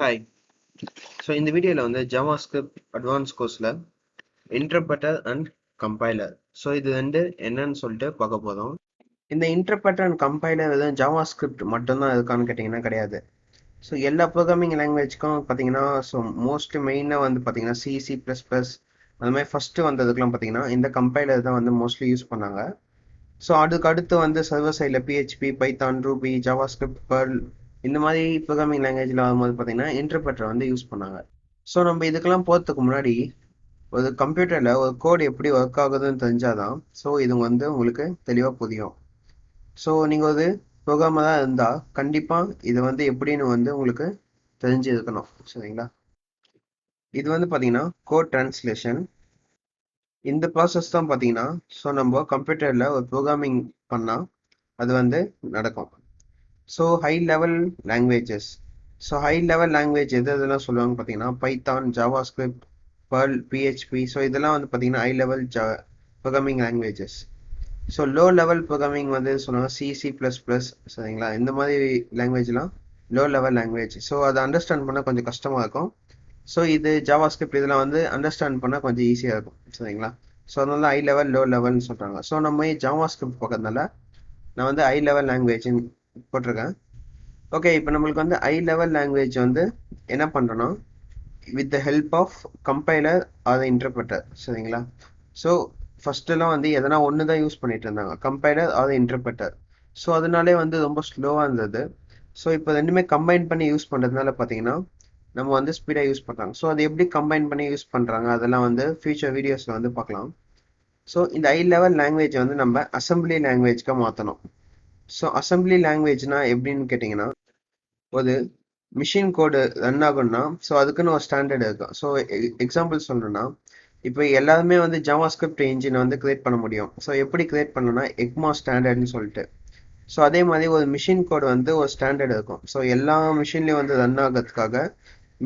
Hi. So இந்த வீடியோவில் வந்து ஜாவாஸ்கிரிப்ட் அட்வான்ஸ் கோர்ஸில் இன்டர்பிரட்டர் அண்ட் கம்பைலர். ஸோ இது வந்து என்னன்னு சொல்லிட்டு பார்க்க போதும். இந்த இன்டர்பிரட்டர் அண்ட் கம்பைலர் எதுவும் ஜாவாஸ்கிரிப்ட் மட்டும்தான் இருக்கான்னு கேட்டிங்கன்னா கிடையாது. ஸோ எல்லா ப்ரோக்ராமிங் லாங்குவேஜ்க்கும் பார்த்தீங்கன்னா ஸோ மோஸ்ட் மெயினாக வந்து பார்த்தீங்கன்னா C++, அது மாதிரி ஃபஸ்ட்டு வந்ததுக்கெலாம் பார்த்தீங்கன்னா இந்த கம்பைலர் தான் வந்து மோஸ்ட்லி யூஸ் பண்ணாங்க. ஸோ அதுக்கு அடுத்து வந்து சர்வர் சைடில் PHP, Python, Ruby, JavaScript, pearl இந்த மாதிரி ப்ரோக்ராமிங் லாங்குவேஜில் வரும்போது பார்த்தீங்கன்னா இன்டர்பிரட்டர் வந்து யூஸ் பண்ணாங்க. ஸோ நம்ம இதுக்கெல்லாம் போகிறதுக்கு முன்னாடி ஒரு கம்ப்யூட்டரில் ஒரு கோட் எப்படி ஒர்க் ஆகுதுன்னு தெரிஞ்சாதான் ஸோ இது வந்து உங்களுக்கு தெளிவாக புரியும். ஸோ நீங்கள் ஒரு ப்ரோக்ராமராக இருந்தால் கண்டிப்பாக இது வந்து எப்படின்னு வந்து உங்களுக்கு தெரிஞ்சு இருக்கணும். சரிங்களா? இது வந்து பார்த்தீங்கன்னா கோட் டிரான்ஸ்லேஷன். இந்த ப்ராசஸ் தான் பார்த்தீங்கன்னா ஸோ நம்ம கம்ப்யூட்டரில் ஒரு ப்ரோக்ராமிங் பண்ணால் அது வந்து நடக்கும். So high level languages. So high level language எதெல்லாம் சொல்லுவாங்க பார்த்தீங்கன்னா Python, JavaScript, pearl, PHP. So இதெல்லாம் வந்து பார்த்தீங்கன்னா high level programming languages. So low level programming வந்து சொல்லுவாங்க C++. சரிங்களா? இந்த மாதிரி லாங்குவேஜ்லாம் லோ லெவல் லாங்குவேஜ். ஸோ அதை அண்டர்ஸ்டாண்ட் பண்ண கொஞ்சம் கஷ்டமாக இருக்கும். ஸோ இது ஜாவாஸ்கிரிப்ட் இதெல்லாம் வந்து அண்டர்ஸ்டாண்ட் பண்ணால் கொஞ்சம் ஈஸியாக இருக்கும். சரிங்களா? ஸோ அதனால ஹை லெவல் லோ லெவல்னு சொல்கிறாங்க. ஸோ நம்ம ஜாவாஸ்கிரிப்ட் பார்க்கறதுனால நான் வந்து ஹை லெவல் லாங்குவேஜ்னு போட்டிருக்கேன். ஓகே, இப்போ நம்மளுக்கு வந்து ஹை லெவல் லாங்குவேஜ் வந்து என்ன பண்ணுறோன்னா with the help of compiler or interpreter. சரிங்களா? ஸோ ஃபஸ்ட்டெல்லாம் வந்து எதனா ஒன்று தான் யூஸ் பண்ணிட்டு இருந்தாங்க, கம்பைலர் ஆர் இன்டர்பிரட்டர். ஸோ அதனாலே வந்து ரொம்ப ஸ்லோவாக இருந்தது. ஸோ இப்போ ரெண்டுமே கம்பைன் பண்ணி யூஸ் பண்ணுறதுனால பார்த்தீங்கன்னா நம்ம வந்து ஸ்பீடாக யூஸ் பண்ணுறாங்க. ஸோ அது எப்படி கம்பைன் பண்ணி யூஸ் பண்ணுறாங்க அதெல்லாம் வந்து ஃபியூச்சர் வீடியோஸில் வந்து பார்க்கலாம். ஸோ இந்த ஹை லெவல் லாங்குவேஜ் வந்து நம்ம அசம்பிளி லாங்குவேஜ்க்கு மாற்றணும். ஸோ அசம்பிளி லாங்குவேஜ்னா எப்படின்னு கேட்டிங்கன்னா ஒரு மிஷின் கோடு ரன் ஆகும்னா ஸோ அதுக்குன்னு ஒரு ஸ்டாண்டர்ட் இருக்கும். ஸோ எக்ஸாம்பிள் சொல்லணும்னா இப்போ எல்லாருமே வந்து ஜாவாஸ்கிரிப்ட் இன்ஜினை வந்து கிரியேட் பண்ண முடியும். ஸோ எப்படி கிரியேட் பண்ணணும்னா எக்மா ஸ்டாண்டர்ட்னு சொல்லிட்டு. ஸோ அதே மாதிரி ஒரு மிஷின் கோடு வந்து ஒரு ஸ்டாண்டர்ட் இருக்கும். ஸோ எல்லா மிஷின்லேயும் வந்து ரன் ஆகிறதுக்காக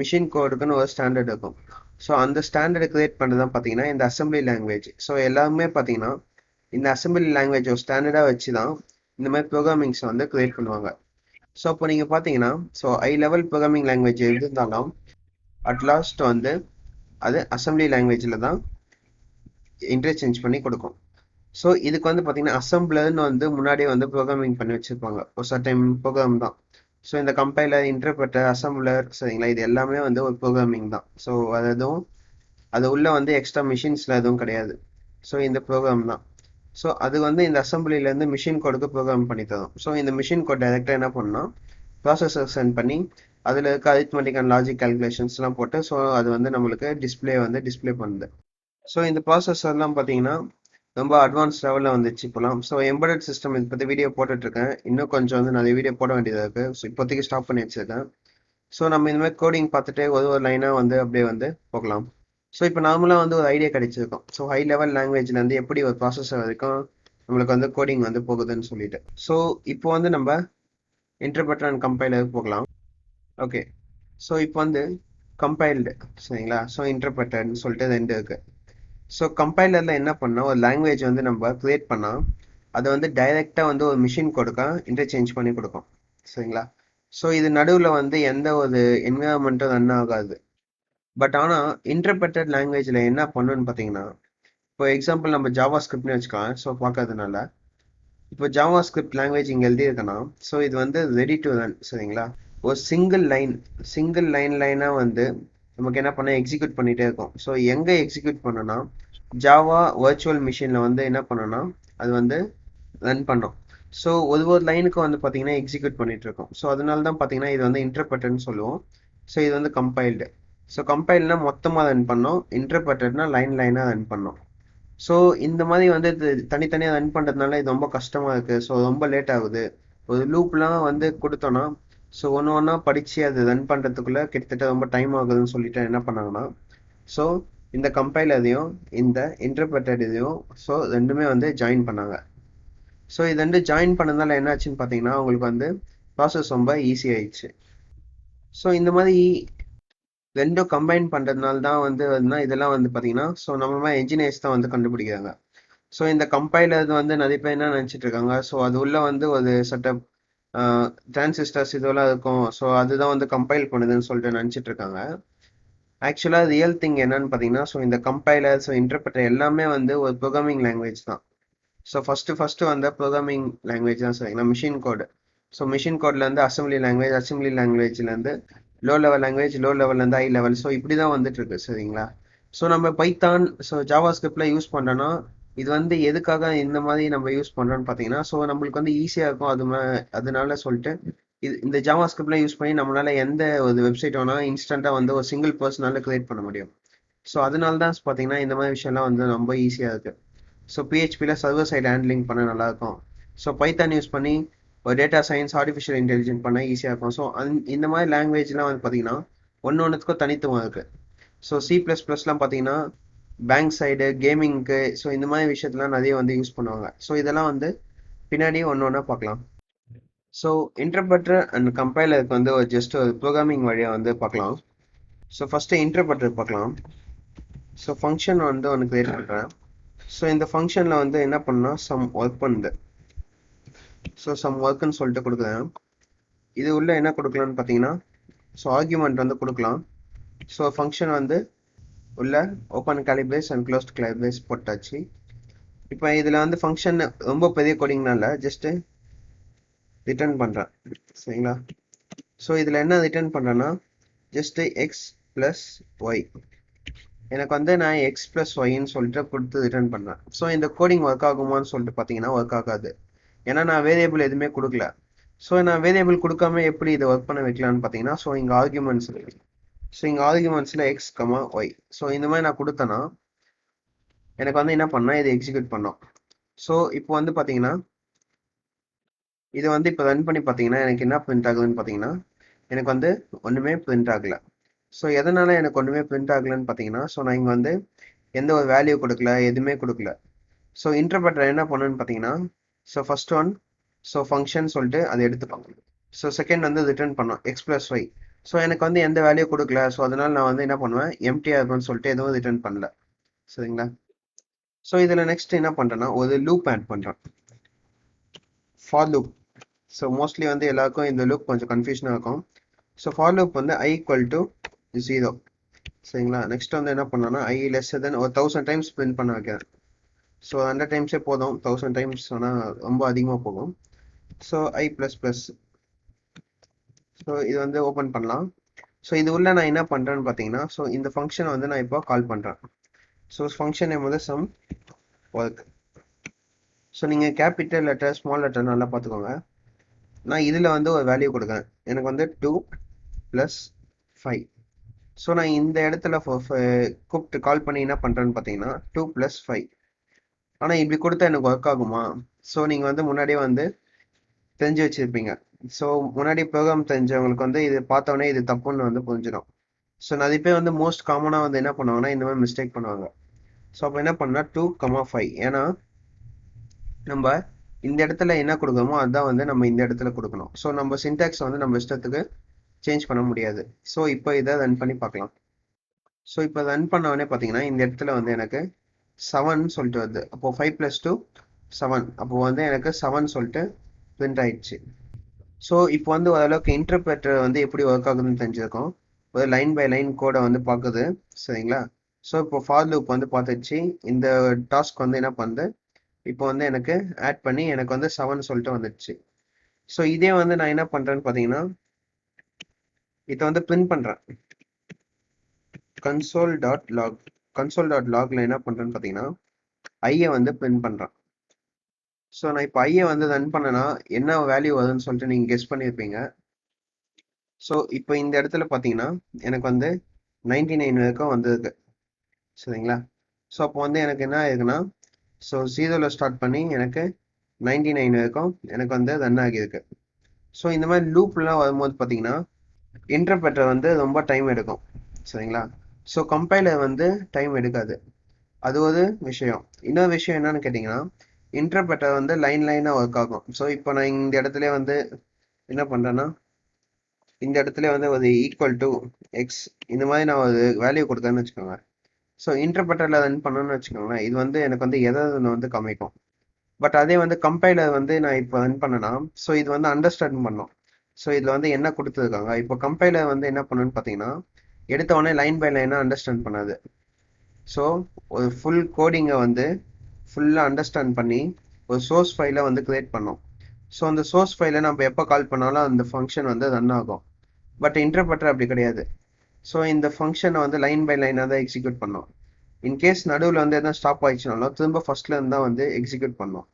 மிஷின் கோடுக்குன்னு ஒரு ஸ்டாண்டர்ட் இருக்கும். ஸோ அந்த ஸ்டாண்டர்டை கிரியேட் பண்ணது தான் பார்த்தீங்கன்னா இந்த அசம்பிளி லாங்குவேஜ். ஸோ எல்லாருமே பார்த்தீங்கன்னா இந்த அசம்பிளி லாங்குவேஜ் ஒரு ஸ்டாண்டர்டாக வச்சு தான் இந்த மாதிரி ப்ரோக்ராமிங்ஸ் வந்து கிரியேட் பண்ணுவாங்க. ஸோ அப்போ நீங்கள் பார்த்தீங்கன்னா so high level programming language இருந்தாலும் அட்லாஸ்ட் வந்து அது அசம்பிளி லாங்குவேஜில் தான் இன்டர்சேஞ்ச் பண்ணி கொடுக்கும். ஸோ இதுக்கு வந்து பார்த்தீங்கன்னா அசம்பிளர்னு வந்து முன்னாடியே வந்து ப்ரோக்ராமிங் பண்ணி வச்சுருப்பாங்க, ஒரு சர்டைன் ப்ரோக்ராம் தான். ஸோ இந்த கம்பைலர், இன்டர்பிரட்டர், அசம்பிளர், சரிங்களா, இது எல்லாமே வந்து ஒரு ப்ரோக்ராமிங் தான். ஸோ அது எதுவும் அது உள்ள வந்து எக்ஸ்ட்ரா மிஷின்ஸில் எதுவும் கிடையாது. ஸோ இந்த ப்ரோக்ராம் தான். ஸோ அது வந்து இந்த அசம்பிளிலேருந்து மிஷின் கோடுக்கு ப்ரோக்ராம் பண்ணி தரும். ஸோ இந்த மிஷின் கோட் டைரெக்டாக என்ன பண்ணால் ப்ராசஸர் சென்ட் பண்ணி அதில் இருக்க அரித்மெட்டிக் அண்ட் லாஜிக் கால்குலேஷன்ஸ்லாம் போட்டு ஸோ அது வந்து நம்மளுக்கு டிஸ்பிளே பண்ணுது. ஸோ இந்த ப்ராசஸர்லாம் பார்த்தீங்கன்னா ரொம்ப அட்வான்ஸ் லெவலில் வந்துச்சு இப்போலாம். ஸோ எம்பெடட் சிஸ்டம் இதை பற்றி வீடியோ போட்டுட்ருக்கேன். இன்னும் கொஞ்சம் வந்து நிறைய வீடியோ போட வேண்டியதாக இருக்குது. ஸோ இப்போதைக்கு ஸ்டாப் பண்ணி வச்சுருக்கேன். ஸோ நம்ம இந்த மாதிரி கோடிங் பார்த்துட்டு ஒரு லைனாக வந்து அப்படியே வந்து போகலாம். ஸோ இப்போ நார்மலாக வந்து ஒரு ஐடியா கிடைச்சிருக்கும். ஸோ ஹை லெவல் லாங்குவேஜ்லேருந்து எப்படி ஒரு ப்ராசஸர் வரைக்கும் நம்மளுக்கு வந்து கோடிங் வந்து போகுதுன்னு சொல்லிட்டு. ஸோ இப்போ வந்து நம்ம இன்டர்பிரட்டர் அண்ட் கம்பைலர் போகலாம். ஓகே, ஸோ இப்போ வந்து கம்பைல்டு, சரிங்களா? ஸோ இன்டர்பிரட்டர்னு சொல்லிட்டு ரெண்டு இருக்கு. ஸோ கம்பைலரில் என்ன பண்ணால் ஒரு லாங்குவேஜ் வந்து நம்ம கிரியேட் பண்ணால் அதை வந்து டைரெக்டாக வந்து ஒரு மிஷின் கொடுக்க இன்டர்சேஞ்ச் பண்ணி கொடுக்கும். சரிங்களா? ஸோ இது நடுவில் வந்து எந்த ஒரு என்விரான்மெண்ட்டும் ரன் ஆகாது. பட் ஆனால் இன்டர்பிரட்டட் லாங்குவேஜில் என்ன பண்ணுன்னு பார்த்தீங்கன்னா இப்போ எக்ஸாம்பிள் நம்ம ஜாவா ஸ்கிரிப்ட்னு வச்சுக்கலாம். ஸோ பார்க்கறதுனால இப்போ ஜாவா ஸ்கிரிப்ட் லாங்குவேஜ் இங்கே எழுதியிருக்கேன்னா ஸோ இது வந்து ரெடி டு ரன். சரிங்களா? ஒரு சிங்கிள் லைனாக வந்து நமக்கு என்ன பண்ண எக்ஸிக்யூட் பண்ணிகிட்டே இருக்கும். ஸோ எங்கே எக்ஸிக்யூட் பண்ணோன்னா ஜாவா வர்ச்சுவல் மிஷினில் வந்து என்ன பண்ணோன்னா அது வந்து ரன் பண்ணோம். ஸோ ஒரு லைனுக்கு வந்து பார்த்தீங்கன்னா எக்ஸிக்யூட் பண்ணிட்டு இருக்கோம். ஸோ அதனால தான் பார்த்தீங்கன்னா இது வந்து இன்டர்பிரட்டர்னு சொல்லுவோம். ஸோ இது வந்து கம்பைல்டு. ஸோ கம்பைல்னா மொத்தமாக ரன் பண்ணோம், இன்டர்பிரட்டர்னா லைனாக ரன் பண்ணோம். ஸோ இந்த மாதிரி வந்து இது தனித்தனியாக ரன் பண்ணுறதுனால இது ரொம்ப கஷ்டமாக இருக்குது. ஸோ ரொம்ப லேட் ஆகுது. ஒரு லூப்லாம் வந்து கொடுத்தோன்னா ஸோ ஒன்று ஒன்றா படித்து அது ரன் பண்ணுறதுக்குள்ளே கிட்டத்தட்ட ரொம்ப டைம் ஆகுதுன்னு சொல்லிட்டு என்ன பண்ணாங்கன்னா ஸோ இந்த கம்பைலரையும் இந்த இன்டர்பிரட்டர் இதையும் ஸோ ரெண்டுமே வந்து ஜாயின் பண்ணாங்க. ஸோ இது ரெண்டு ஜாயின் பண்ணதுனால என்ன ஆச்சுன்னு பார்த்தீங்கன்னா உங்களுக்கு வந்து ப்ராசஸ் ரொம்ப ஈஸி ஆயிடுச்சு. ஸோ இந்த மாதிரி ரெண்டும் கம்பைன் பண்ணுறதுனால தான் வந்து இதெல்லாம் வந்து பார்த்தீங்கன்னா ஸோ நம்ம மாதிரி என்ஜினியர்ஸ் தான் வந்து கண்டுபிடிக்கிறாங்க. ஸோ இந்த கம்பைலர் வந்து நிறைய பேர் என்ன நினச்சிட்டு இருக்காங்க ஸோ அது உள்ள வந்து ஒரு செட்டப் டிரான்சிஸ்டர்ஸ் இதெல்லாம் இருக்கும். ஸோ அதுதான் வந்து கம்பைல் பண்ணுதுன்னு சொல்லிட்டு நினச்சிட்டு இருக்காங்க. ஆக்சுவலாக ரியல் திங் என்னன்னு பார்த்தீங்கன்னா, ஸோ இந்த கம்பைலர், ஸோ இன்டர்பிரட்டர் எல்லாமே வந்து ஒரு ப்ரோக்ராமிங் லாங்குவேஜ் தான். ஸோ ஃபஸ்ட்டு வந்த ப்ரோக்ராமிங் லாங்குவேஜ் தான் சரிங்களா, மிஷின் கோடு. ஸோ மிஷின் கோட்லேருந்து அசம்பிளி லாங்குவேஜ், அசம்பிளி லாங்குவேஜ்லேருந்து லோ லெவல் லாங்குவேஜ், லோ லெவல்லேருந்து ஹை லெவல். ஸோ இப்படி தான் வந்துட்டு இருக்கு சரிங்களா. ஸோ நம்ம பைத்தான், ஸோ ஜாவா ஸ்கிரிப்ட்ல யூஸ் பண்ணுறோன்னா, இது வந்து எதுக்காக இந்த மாதிரி நம்ம யூஸ் பண்ணுறோன்னு பார்த்தீங்கன்னா, ஸோ நம்மளுக்கு வந்து ஈஸியாக இருக்கும். அதனால சொல்லிட்டு இந்த ஜாவா ஸ்கிரிப்ட்லாம் யூஸ் பண்ணி நம்மளால எந்த ஒரு வெப்சைட் வேணாலும் இன்ஸ்டண்ட்டாக வந்து ஒரு சிங்கிள் பர்சனால கிரியேட் பண்ண முடியும். ஸோ அதனால தான் பார்த்தீங்கன்னா இந்த மாதிரி விஷயம்லாம் வந்து ரொம்ப ஈஸியாக இருக்குது. ஸோ பிஹெச்பியில் சர்வர் சைடு ஹேண்ட்லிங் பண்ண நல்லாயிருக்கும். ஸோ பைத்தான் யூஸ் பண்ணி ஒரு டேட்டா சயின்ஸ், ஆர்டிஃபிஷியல் இன்டெலிஜென்ஸ் பண்ண ஈஸியாக இருக்கும். ஸோ இந்த மாதிரி லாங்குவேஜ்லாம் வந்து பார்த்தீங்கன்னா ஒன்றுத்துக்கும் தனித்துவம் இருக்குது. ஸோ C++லாம் பார்த்தீங்கன்னா பேங்க் சைடு, கேமிங்க்கு, ஸோ இந்த மாதிரி விஷயத்துலாம் நிறைய வந்து யூஸ் பண்ணுவாங்க. ஸோ இதெல்லாம் வந்து பின்னாடி ஒன்று ஒன்றா பார்க்கலாம். ஸோ இன்டர்பிரட்டர் அண்ட் கம்பைலருக்கு வந்து ஒரு ஜஸ்ட் ஒரு ப்ரோக்ராமிங் வழியாக வந்து பார்க்கலாம். ஸோ ஃபஸ்ட்டு இன்டர்பிரட்டர் பார்க்கலாம். ஸோ ஃபங்க்ஷன் வந்து ஒன்று கிரியேட் பண்ணுறேன். ஸோ இந்த ஃபங்க்ஷனில் வந்து என்ன பண்ணால் சம் ஒர்க் பண்ணுது. ஸோ சம் ஒர்க்குன்னு சொல்லிட்டு கொடுக்குறேன். இது உள்ள என்ன கொடுக்கலான்னு பார்த்தீங்கன்னா, ஸோ ஆர்குமெண்ட் வந்து கொடுக்கலாம். ஸோ ஃபங்க்ஷன் வந்து உள்ள open curly brace and closed curly brace போட்டாச்சு. இப்போ இதில் வந்து ஃபங்க்ஷன் ரொம்ப பெரிய கோடிங்னால ஜஸ்ட்டு ரிட்டர்ன் பண்ணுறேன் சரிங்களா. ஸோ இதில் என்ன ரிட்டர்ன் பண்ணுறேன்னா, ஜஸ்ட்டு எக்ஸ் ப்ளஸ் ஒய். எனக்கு வந்து நான் எக்ஸ் ப்ளஸ் ஒய்ன்னு சொல்லிட்டு கொடுத்து ரிட்டர்ன் பண்ணுறேன். ஸோ இந்த கோடிங் ஒர்க் ஆகுமான்னு சொல்லிட்டு பார்த்தீங்கன்னா ஒர்க் ஆகாது. ஏன்னா நான் வேரியபிள் எதுவுமே கொடுக்கல. ஸோ நான் வேரியபிள் கொடுக்காம எப்படி இதை ஒர்க் பண்ண வைக்கலான்னு பார்த்தீங்கன்னா, ஸோ இங்கே ஆர்குமெண்ட்ஸ் இருக்கு. ஸோ இங்கே ஆர்குமெண்ட்ஸில் எக்ஸ் கமா ஒய். ஸோ இந்த மாதிரி நான் கொடுத்தேன்னா எனக்கு வந்து என்ன பண்ணால் இதை எக்ஸிக்யூட் பண்ணோம். ஸோ இப்போ வந்து பார்த்தீங்கன்னா இதை வந்து இப்போ ரன் பண்ணி பார்த்தீங்கன்னா எனக்கு என்ன பிரிண்ட் ஆகுதுன்னு பார்த்தீங்கன்னா, எனக்கு வந்து ஒன்றுமே பிரிண்ட் ஆகலை. ஸோ எதனால் எனக்கு ஒன்றுமே பிரிண்ட் ஆகலைன்னு பார்த்தீங்கன்னா, ஸோ நான் இங்கே வந்து எந்த ஒரு வேல்யூ கொடுக்கல, எதுவுமே கொடுக்கல. ஸோ இன்டர்பிரட்டர் என்ன பண்ணுன்னு பார்த்தீங்கன்னா, so first one so function சொல்லிட்டு அதை எடுத்துப்பாங்க. ஸோ செகண்ட் வந்து ரிட்டர்ன் பண்ணோம் எக்ஸ் ப்ளஸ் ஒய். ஸோ எனக்கு வந்து எந்த வேல்யூ கொடுக்கல. ஸோ அதனால நான் வந்து என்ன பண்ணுவேன், எம்டிஆர் இருக்குன்னு சொல்லிட்டு எதுவும் ரிட்டர்ன் பண்ணல சரிங்களா. ஸோ இதில் நெக்ஸ்ட் என்ன பண்ணுறேன்னா ஒரு லூப் ஆட் பண்ணுறேன், ஃபார் லூப். ஸோ மோஸ்ட்லி வந்து எல்லாருக்கும் இந்த லூப் கொஞ்சம் கன்ஃபியூஷனாக இருக்கும். ஸோ ஃபார் லூப் வந்து i ஈக்குவல் டு 0 சரிங்களா. நெக்ஸ்ட் வந்து என்ன பண்ணோன்னா i லெஸ் தென் ஒரு 1000 டைம்ஸ் பிரிண்ட் பண்ண வைக்கிறேன். ஸோ 100 டைம்ஸே போதும், 1000 டைம்ஸ் ஆனால் ரொம்ப அதிகமாக போகும். So i plus plus. So இது வந்து ஓப்பன் பண்ணலாம். ஸோ இது உள்ள நான் என்ன பண்ணுறேன்னு பார்த்தீங்கன்னா, ஸோ இந்த ஃபங்க்ஷனை வந்து நான் இப்போ கால் பண்ணுறேன். ஸோ ஃபங்க்ஷன் நேம் வந்து சம் ஒர்க். ஸோ நீங்கள் கேபிட்டல் லெட்டர், ஸ்மால் லெட்டர் நல்லா பார்த்துக்கோங்க. நான் இதில் வந்து ஒரு வேல்யூ கொடுக்குறேன். எனக்கு வந்து 2 + 5. ஸோ நான் இந்த இடத்துல கூப்பிட்டு கால் பண்ணி என்ன பண்ணுறேன்னு பார்த்தீங்கன்னா 2 + 5. ஆனால் இப்படி கொடுத்தா எனக்கு ஒர்க் ஆகுமா? ஸோ நீங்கள் வந்து முன்னாடியே வந்து தெரிஞ்சு வச்சுருப்பீங்க. ஸோ முன்னாடி ப்ரோக்ராம் தெரிஞ்சவங்களுக்கு வந்து இது பார்த்தோன்னே இது தப்புன்னு வந்து புரிஞ்சிடும். ஸோ நிறைய பேர் வந்து மோஸ்ட் காமனாக வந்து என்ன பண்ணுவாங்கன்னா இந்த மாதிரி மிஸ்டேக் பண்ணுவாங்க. ஸோ அப்போ என்ன பண்ணால் 2, 5. ஏன்னா நம்ம இந்த இடத்துல என்ன கொடுக்குறோமோ அதுதான் வந்து நம்ம இந்த இடத்துல கொடுக்கணும். ஸோ நம்ம சின்டாக்ஸ் வந்து நம்ம இஷ்டத்துக்கு சேஞ்ச் பண்ண முடியாது. ஸோ இப்போ இதை ரன் பண்ணி பார்க்கலாம். ஸோ இப்போ ரன் பண்ணவொடனே பார்த்தீங்கன்னா இந்த இடத்துல வந்து எனக்கு 7 சொல்லிட்டு வருது. அப்போது 5 + 2 7. அப்போது வந்து எனக்கு 7 சொல்லிட்டு பிரிண்ட் ஆயிடுச்சு. ஸோ இப்போ வந்து ஓரளவுக்கு இன்டர்பிரட்டர் வந்து எப்படி ஒர்க் ஆகுதுன்னு தெரிஞ்சிருக்கோம். ஒரு லைன் பை லைன் கோடை வந்து பார்க்குது சரிங்களா. ஸோ இப்போ ஃபார் லூப் வந்து பார்த்துச்சு. இந்த டாஸ்க் வந்து என்ன பண்ணுது, இப்போ வந்து எனக்கு ஆட் பண்ணி எனக்கு வந்து 7 சொல்லிட்டு வந்துடுச்சு. ஸோ இதே வந்து நான் என்ன பண்ணுறேன்னு பார்த்தீங்கன்னா இதை வந்து பிரிண்ட் பண்ணுறேன். console.log. console.logல என்ன பண்ணுறேன்னு பார்த்தீங்கன்னா ஐயை வந்து பிரிண்ட் பண்ணுறேன். ஸோ நான் இப்போ ஐயை வந்து ரன் பண்ணனா என்ன வேல்யூ வருதுன்னு சொல்லிட்டு நீங்கள் கெஸ் பண்ணியிருப்பீங்க. ஸோ இப்போ இந்த இடத்துல பார்த்தீங்கன்னா எனக்கு வந்து 99 வரைக்கும் வந்திருக்கு சரிங்களா. ஸோ அப்போ வந்து எனக்கு என்ன ஆயிருக்குன்னா, ஸோ 0ல் ஸ்டார்ட் பண்ணி எனக்கு 99 வரைக்கும் எனக்கு வந்து ரன் ஆகியிருக்கு. ஸோ இந்த மாதிரி லூப்லாம் வரும்போது பார்த்தீங்கன்னா இன்டர்பிரட்டர் வந்து ரொம்ப டைம் எடுக்கும் சரிங்களா. ஸோ கம்பைலர் வந்து டைம் எடுக்காது. அது ஒரு விஷயம். இன்னொரு விஷயம் என்னன்னு கேட்டிங்கன்னா, இன்டர்பிரட்டர் வந்து லைனாக ஒர்க் ஆகும். ஸோ இப்போ நான் இந்த இடத்துல வந்து என்ன பண்ணுறேன்னா, இந்த இடத்துல வந்து ஒரு ஈக்குவல் டு எக்ஸ் இந்த மாதிரி நான் ஒரு வேல்யூ கொடுத்தேன்னு வச்சுக்கோங்க. ஸோ இன்டர்பிரட்டரில் ரன் பண்ணணும்னு வச்சுக்கோங்களேன், இது வந்து எனக்கு வந்து எதை வந்து காமிக்கும், பட் அதே வந்து கம்பைலர் வந்து நான் இப்போ ரன் பண்ணனா, ஸோ இது வந்து அண்டர்ஸ்டாண்ட் பண்ணும். ஸோ இதில் வந்து என்ன கொடுத்துருக்காங்க, இப்போ கம்பைலர் வந்து என்ன பண்ணுன்னு பார்த்தீங்கன்னா, எடுத்த உடனே லைன் பை லைனாக அண்டர்ஸ்டாண்ட் பண்ணாது. ஸோ ஒரு ஃபுல் கோடிங்கை வந்து ஃபுல்லாக அண்டர்ஸ்டாண்ட் பண்ணி ஒரு சோர்ஸ் ஃபைலை வந்து கிரியேட் பண்ணோம். ஸோ அந்த சோர்ஸ் ஃபைலை நம்ம எப்போ கால் பண்ணாலும் அந்த ஃபங்க்ஷன் வந்து ரன் ஆகும். பட் இன்டர்பிரட்டர் அப்படி கிடையாது. ஸோ இந்த ஃபங்க்ஷனை வந்து லைன் பை லைனாக தான் எக்ஸிக்யூட் பண்ணோம். இன்கேஸ் நடுவில் வந்து எதாவது ஸ்டாப் ஆயிடுச்சுனாலும் திரும்ப ஃபர்ஸ்ட்ல இருந்து தான் வந்து எக்ஸிக்யூட் பண்ணோம்.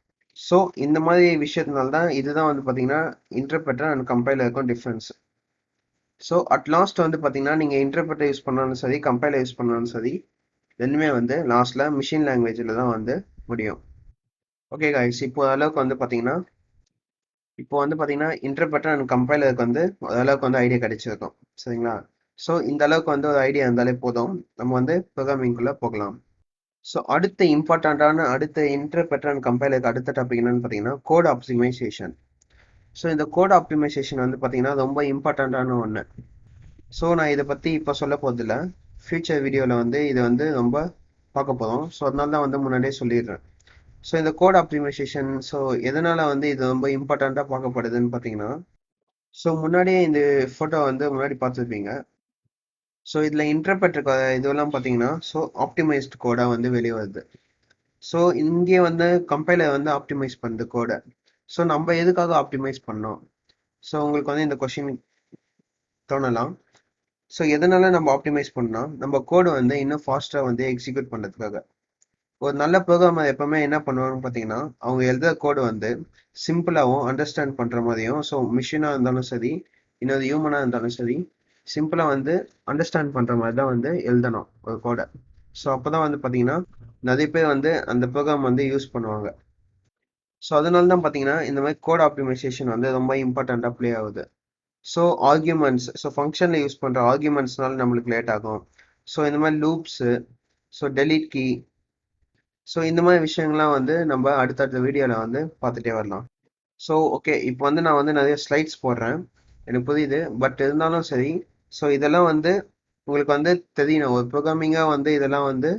ஸோ இந்த மாதிரி விஷயத்தினால தான் இதுதான் வந்து பார்த்தீங்கன்னா இன்டர்பிரட்டர் அண்ட் கம்பைலருக்கும் டிஃப்ரென்ஸ். ஸோ அட் லாஸ்ட் வந்து பார்த்தீங்கன்னா நீங்கள் இன்டர்பிரட்டர் யூஸ் பண்ணாலும் சரி, கம்பைலர் யூஸ் பண்ணாலும் சரி, ரெண்டுமே வந்து லாஸ்ட்ல மிஷின் லாங்குவேஜில் தான் வந்து முடியும். ஓகே காய்ஸ், இப்போ அளவுக்கு வந்து பார்த்தீங்கன்னா இன்டர்பிரட்டர் அண்ட் கம்பைலருக்கு வந்து ஓரளவுக்கு வந்து ஐடியா கிடைச்சிருக்கும். சரிங்களா? ஸோ இந்த அளவுக்கு வந்து ஒரு ஐடியா இருந்தாலே போதும், நம்ம வந்து ப்ரோக்ராமிங்குள்ளே போகலாம். ஸோ அடுத்த இன்டர்பிரட்டர் அண்ட் கம்பைலருக்கு அடுத்த டாபிக் என்னன்னு பார்த்தீங்கன்னா கோட் ஆப்டிமைசேஷன். ஸோ இந்த கோட் ஆப்டிமைசேஷன் வந்து பார்த்தீங்கன்னா ரொம்ப இம்பார்ட்டண்ட்டான ஒன்று. ஸோ நான் இதை பற்றி இப்போ சொல்ல போகிறதில்ல, ஃபியூச்சர் வீடியோவில் வந்து இதை வந்து ரொம்ப பார்க்க போகிறோம். ஸோ அதனால தான் வந்து முன்னாடியே சொல்லிடுறேன். ஸோ இந்த கோட் ஆப்டிமைசேஷன் ஸோ எதனால் வந்து இது ரொம்ப இம்பார்ட்டண்ட்டாக பார்க்கப்படுதுன்னு பார்த்தீங்கன்னா, ஸோ முன்னாடியே இந்த ஃபோட்டோ வந்து முன்னாடி பார்த்துருப்பீங்க. ஸோ இதில் இன்டர்பிரட்டர் இதெல்லாம் பார்த்தீங்கன்னா ஸோ ஆப்டிமைஸ்டு கோடாக வந்து வெளியே வருது. ஸோ இங்கே வந்து கம்பைலர் வந்து ஆப்டிமைஸ் பண்ணுது கோடை. ஸோ நம்ம எதுக்காக ஆப்டிமைஸ் பண்ணோம்? ஸோ உங்களுக்கு வந்து இந்த கொஷின் தோணலாம். ஸோ எதனால நம்ம ஆப்டிமைஸ் பண்ணோம்? நம்ம கோடு வந்து இன்னும் ஃபாஸ்ட்டாக வந்து எக்ஸிக்யூட் பண்ணுறதுக்காக. ஒரு நல்ல ப்ரோக்ராமர் எப்பவுமே என்ன பண்ணுவாங்கன்னு பார்த்தீங்கன்னா, அவங்க எழுதுற கோடு வந்து சிம்பிளாகவும் அண்டர்ஸ்டாண்ட் பண்ணுற மாதிரியும், ஸோ மிஷினாக இருந்தாலும் சரி, இன்னொரு ஹியூமனாக இருந்தாலும் சரி, சிம்பிளாக வந்து அண்டர்ஸ்டாண்ட் பண்ணுற மாதிரி தான் வந்து எழுதணும் ஒரு கோடை. ஸோ அப்போ தான் வந்து பார்த்தீங்கன்னா நிறைய பேர் வந்து அந்த ப்ரோக்ராம் வந்து யூஸ் பண்ணுவாங்க. ஸோ அதனால தான் பார்த்தீங்கன்னா இந்த மாதிரி கோட் ஆப்டிமைசேஷன் வந்து ரொம்ப இம்பார்ட்டண்ட்டாக ப்ளே ஆகுது. ஸோ ஆர்கியூமெண்ட்ஸ், ஸோ ஃபங்க்ஷனில் யூஸ் பண்ணுற ஆர்கியூமெண்ட்ஸ்னால நம்மளுக்கு லேட் ஆகும். ஸோ இந்த மாதிரி loops, so delete key, so இந்த மாதிரி விஷயங்கள்லாம் வந்து நம்ம அடுத்தடுத்த வீடியோவில் வந்து பார்த்துட்டே வரலாம். ஸோ ஓகே, இப்போ வந்து நான் வந்து நிறைய ஸ்லைட்ஸ் போடுறேன், எனக்கு புரியுது. பட் இருந்தாலும் சரி, ஸோ இதெல்லாம் வந்து உங்களுக்கு வந்து தெரியணும். ஒரு ப்ரோக்ராமிங்காக வந்து இதெல்லாம் வந்து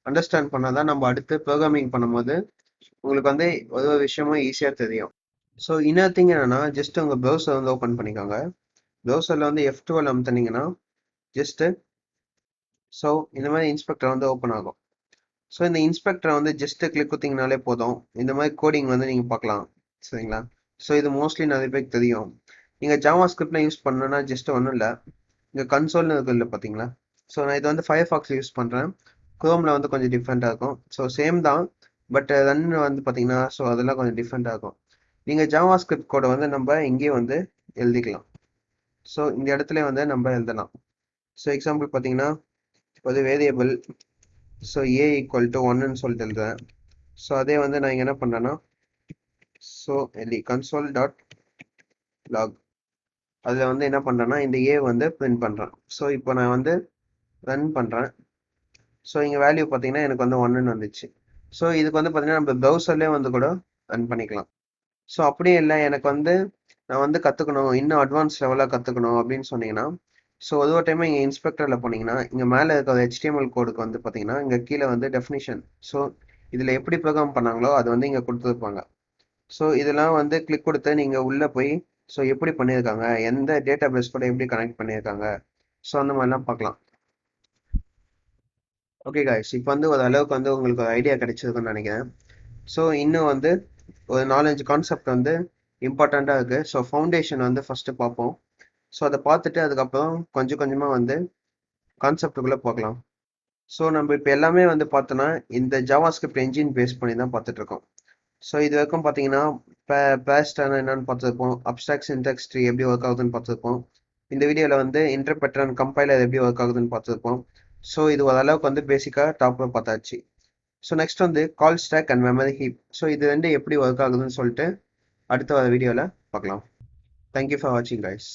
அண்டர்ஸ்டாண்ட் பண்ணால் தான் நம்ம அடுத்து ப்ரோக்ராமிங் பண்ணும்போது உங்களுக்கு வந்து ஒரு ஒரு விஷயமும் ஈஸியாக தெரியும். ஸோ இன்னொரு திங் என்னன்னா, ஜஸ்ட் உங்கள் ப்ரௌசர் வந்து ஓப்பன் பண்ணிக்கோங்க. ப்ரௌசரில் வந்து F12 அமுத்துனீங்கன்னா ஜஸ்ட்டு ஸோ இந்த மாதிரி இன்ஸ்பெக்டர் வந்து ஓப்பன் ஆகும். ஸோ இந்த இன்ஸ்பெக்டரை வந்து ஜஸ்ட் கிளிக் கொடுத்தீங்கனாலே போதும், இந்த மாதிரி கோடிங் வந்து நீங்கள் பார்க்கலாம். சரிங்களா? ஸோ இது மோஸ்ட்லி நிறைய பேருக்கு தெரியும். நீங்கள் ஜாவா ஸ்கிரிப்ட்லாம் யூஸ் பண்ணணும்னா ஜஸ்ட் ஒன்றும் இல்லை, இங்கே கன்சோல்னு இருக்கு இல்லை பார்த்தீங்களா? ஸோ நான் இது வந்து ஃபயர்ஃபாக்ஸில் யூஸ் பண்ணுறேன். குரோமில் வந்து கொஞ்சம் டிஃப்ரெண்ட்டாக இருக்கும். ஸோ சேம் தான், பட் ரன் வந்து பார்த்தீங்கன்னா ஸோ அதெல்லாம் கொஞ்சம் டிஃப்ரெண்ட்டாக இருக்கும். நீங்கள் ஜாவா ஸ்கிரிப்ட் கோடை வந்து நம்ம இங்கேயே வந்து எழுதிக்கலாம். ஸோ இந்த இடத்துல வந்து நம்ம எழுதலாம். ஸோ எக்ஸாம்பிள் பார்த்தீங்கன்னா ஒரு variable, so A equal to 1ன்னு சொல்லிட்டு எழுதுறேன். ஸோ அதே வந்து நான் இங்கே என்ன பண்ணுறேன்னா ஸோ கன்சோல் டாட் லாக், அதில் வந்து என்ன பண்ணுறேன்னா இந்த ஏ வந்து பிரிண்ட் பண்ணுறேன். ஸோ இப்போ நான் வந்து ரன் பண்ணுறேன். ஸோ இங்கே வேல்யூ பார்த்தீங்கன்னா எனக்கு வந்து 1ன்னு வந்துச்சு. ஸோ இதுக்கு வந்து பார்த்தீங்கன்னா நம்ம ப்ரௌசர்லேயே வந்து கூட ரன் பண்ணிக்கலாம். ஸோ அப்படியே இல்லை, எனக்கு வந்து நான் வந்து கற்றுக்கணும், இன்னும் அட்வான்ஸ் லெவலாக கற்றுக்கணும் அப்படின்னு சொன்னீங்கன்னா, ஸோ ஒரு டைம் இங்கே இன்ஸ்பெக்டரில் போனீங்கன்னா இங்கே மேலே இருக்கிற HTML கோடுக்கு வந்து பார்த்தீங்கன்னா இங்கே கீழே வந்து டெஃபினிஷன், ஸோ இதில் எப்படி ப்ரோக்ராம் பண்ணாங்களோ அது வந்து இங்கே கொடுத்துருப்பாங்க. ஸோ இதெல்லாம் வந்து கிளிக் கொடுத்து நீங்கள் உள்ளே போய் ஸோ எப்படி பண்ணியிருக்காங்க, எந்த டேட்டா பேஸ் கூட எப்படி கனெக்ட் பண்ணியிருக்காங்க, ஸோ அந்த மாதிரிலாம் பார்க்கலாம். ஓகே காய்ஸ், இப்போ வந்து ஒரு அளவுக்கு வந்து உங்களுக்கு ஒரு ஐடியா கிடைச்சிருக்குன்னு நினைக்கிறேன். ஸோ இன்னும் வந்து ஒரு 4-5 கான்செப்ட் வந்து இம்பார்ட்டண்ட்டாக இருக்குது. ஸோ ஃபவுண்டேஷன் வந்து ஃபஸ்ட்டு பார்ப்போம். ஸோ அதை பார்த்துட்டு அதுக்கப்புறம் கொஞ்சம் கொஞ்சமாக வந்து கான்செப்டுக்குள்ளே போகலாம். ஸோ நம்ம இப்போ எல்லாமே வந்து பார்த்தோன்னா இந்த ஜாவா ஸ்கிரிப்ட் என்ஜின் பேஸ் பண்ணி தான் பார்த்துட்ருக்கோம். ஸோ இது வரைக்கும் பார்த்தீங்கன்னா பேஸ்டான என்னன்னு பார்த்துருப்போம், அப்ஸ்ட்ராக்ட் சின்டாக்ஸ் ட்ரீ எப்படி ஒர்க் ஆகுதுன்னு பார்த்துருப்போம். இந்த வீடியோவில் வந்து இன்டர்பிரட்டர் அண்ட் கம்பைலர் எப்படி ஒர்க் ஆகுதுன்னு பார்த்துருப்போம். ஸோ இது ஓரளவுக்கு வந்து பேசிக்காக டாப்பில் பார்த்தாச்சு. ஸோ நெக்ஸ்ட் வந்து call stack and memory heap, so இது ரெண்டு எப்படி ஒர்க் ஆகுதுன்னு சொல்லிட்டு அடுத்த வர வீடியோவில் பார்க்கலாம். தேங்க்யூ ஃபார் வாட்சிங் கைஸ்.